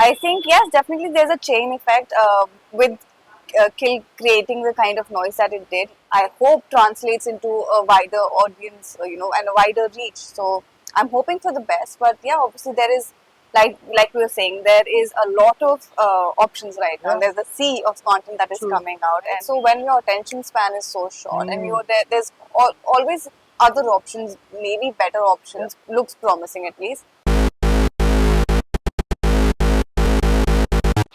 I think yes, definitely there's a chain effect with Kill creating the kind of noise that it did. I hope translates into a wider audience, and a wider reach. So I'm hoping for the best. But yeah, obviously there is like we were saying, there is a lot of options right now. Yeah. And there's a sea of content that is True. coming out, and so when your attention span is so short, and there's always other options, maybe better options. Looks promising at least.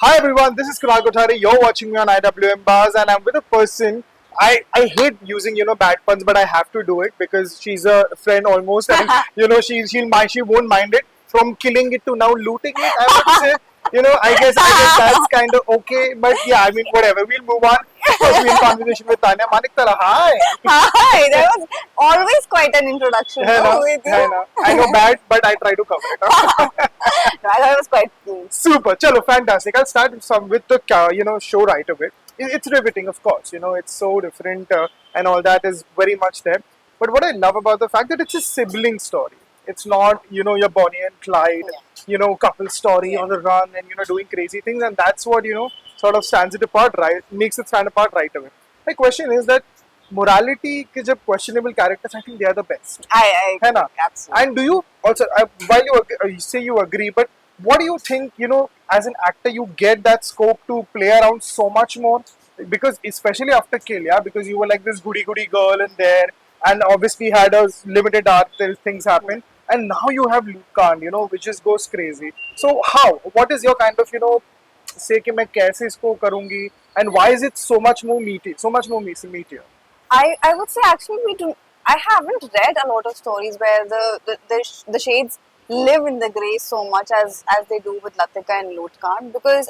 Hi everyone, this is Kunal Kothari. You're watching me on IWMBuzz, and I'm with a person. I hate using bad puns, but I have to do it because she's a friend almost, and she won't mind it. From killing it to now looting it, I would say. I guess that's kind of okay, but yeah, I mean whatever. We'll move on. First, we're in conversation with Taniya Maniktala. Hi. Hi, that was always quite an introduction. I know, With you. I know bad, but I try to cover it. No, I thought it was quite cool. Super, chalo, fantastic. I'll start with the show right away. It's riveting, of course. It's so different, and all that is very much there. But what I love about the fact that it's a sibling story. It's not your Bonnie and Clyde, couple story on the run and doing crazy things, and that's what sort of stands it apart, right? Makes it stand apart right away. My question is that morality के जब questionable characters, I think they are the best. I है ना? absolutely. And do you also, while you say you agree, but what do you think, as an actor, you get that scope to play around so much more? Because especially after Kill, yeah, because you were like this goody goody girl in there, and obviously had a limited arc till things happen, and now you have Luke Khan, which just goes crazy. So how? What is your kind of, say कि मैं कैसे इसको करूँगी, and why is it so much more meaty, so much more meatier? I would say actually we do. I haven't read a lot of stories where the shades live in the grey so much as they do with Latika and Lut Khan, because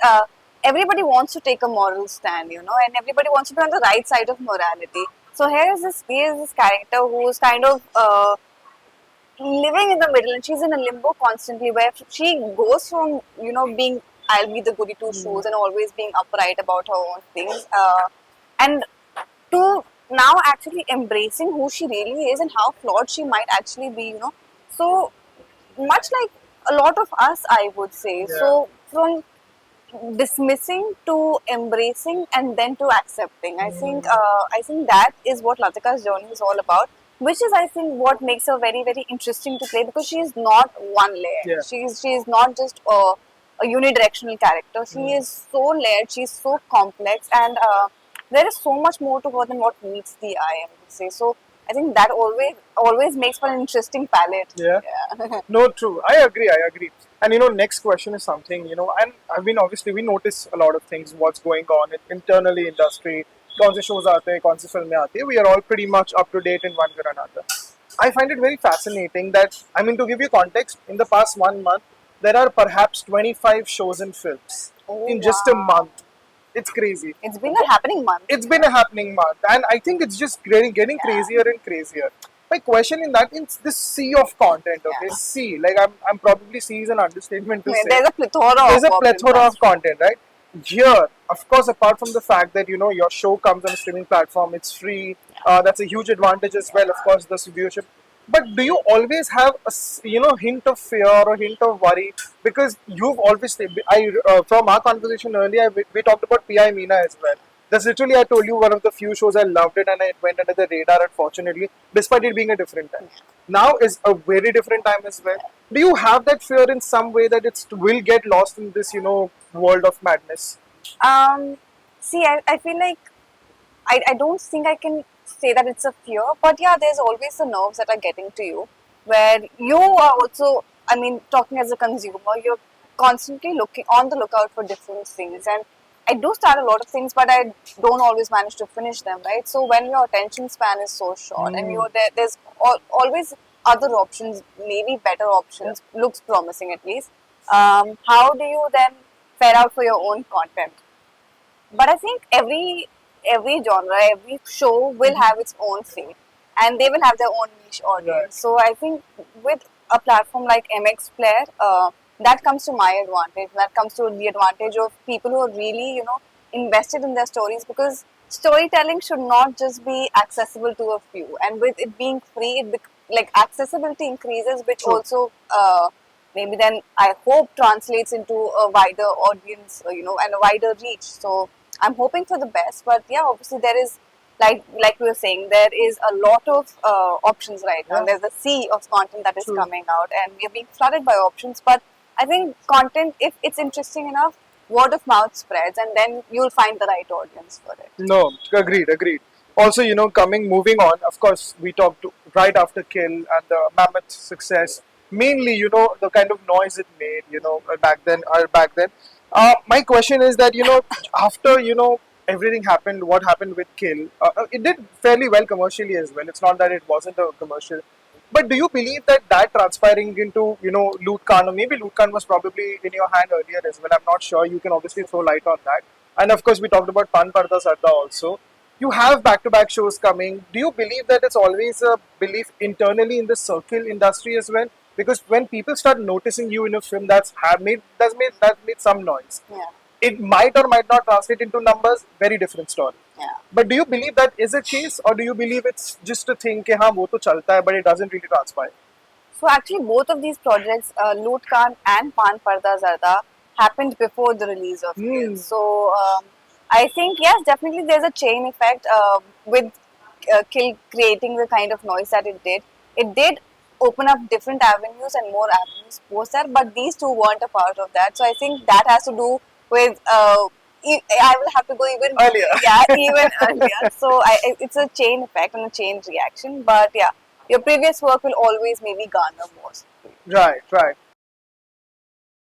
everybody wants to take a moral stand, and everybody wants to be on the right side of morality. So here is this character who's kind of living in the middle, and she's in a limbo constantly, where she goes from being I'll be the goody two shoes and always being upright about her own things, and to now actually embracing who she really is and how flawed she might actually be, so much like a lot of us, I would say. Yeah. So from dismissing to embracing and then to accepting, I think that is what Latika's journey is all about, which is I think what makes her very very interesting to play, because she is not one layer. Yeah. She is not just a unidirectional character. She is so layered, she's so complex, and there is so much more to her than what meets the eye, I would say. So I think that always makes for an interesting palette. Yeah. No, true. I agree. And next question is something, and I mean, obviously, we notice a lot of things, what's going on internally industry, कौन से shows आते हैं, कौन सी फिल्में आती हैं. We are all pretty much up to date in one way or another. I find it very fascinating that, I mean, to give you context, in the past 1 month, there are perhaps 25 shows and films in just a month. It's crazy. It's been a happening month. It's been a happening month, and I think it's just getting crazier and crazier. My question in that, it's this sea of content, okay? Sea, like I'm probably sea is an understatement to say. There's a plethora. There's a plethora of content, right? Here, of course, apart from the fact that your show comes on a streaming platform, it's free. That's a huge advantage as well. Of course, the viewership. But do you always have a hint of fear or hint of worry? Because you've always from our conversation earlier, we talked about P.I. Meena as well. That's literally, I told you, one of the few shows I loved it, and it went under the radar, unfortunately, despite it being a different time. Now is a very different time as well. Do you have that fear in some way that it will get lost in this world of madness? See, I feel like I don't think I can say that it's a fear, but yeah, there's always the nerves that are getting to you, where you are also, I mean, talking as a consumer, you're constantly looking on the lookout for different things, and I do start a lot of things, but I don't always manage to finish them, right? So when your attention span is so short, and there's always other options, maybe better options, looks promising at least. How do you then fare out for your own content? But I think every genre, every show will have its own fate, and they will have their own niche audience. Right. So I think with a platform like MX Player, that comes to my advantage. That comes to the advantage of people who are really, invested in their stories, because storytelling should not just be accessible to a few. And with it being free, like accessibility increases, which True. also maybe then I hope translates into a wider audience, and a wider reach. So I'm hoping for the best, but yeah, obviously there is, like we were saying, there is a lot of options right now. Yeah. And there's a sea of content that is True. coming out, and we are being flooded by options. But I think content, if it's interesting enough, word of mouth spreads, and then you'll find the right audience for it. No, agreed. Also, moving on, of course, we talked right after Kill and the Mammoth success. Mainly, the kind of noise it made, back then. My question is that, after, everything happened, what happened with Kill, it did fairly well commercially as well. It's not that it wasn't a commercial. But do you believe that transpiring into, Loot Khan, or maybe Loot Khan was probably in your hand earlier as well? I'm not sure. You can obviously throw light on that. And of course, we talked about Pan Parda Sarda also. You have back-to-back shows coming. Do you believe that it's always a belief internally in the circle industry as well? Because when people start noticing you in a film that's made some noise, Yeah, it might or might not translate into numbers. Very different story. yeah. But do you believe that is a case, or do you believe it's just a thing कि हाँ वो तो चलता है, but it doesn't really transpire? So actually, both of these projects, Loot Khan and Pan Parda Zarda, happened before the release of Kill. So I think yes, definitely there's a chain effect with Kill creating the kind of noise that it did. It did open up different avenues and more avenues post that, but these two weren't a part of that. So I think that has to do with. I will have to go even Earlier. yeah, even earlier. So it's a chain effect and a chain reaction. But yeah, your previous work will always maybe garner more. Right.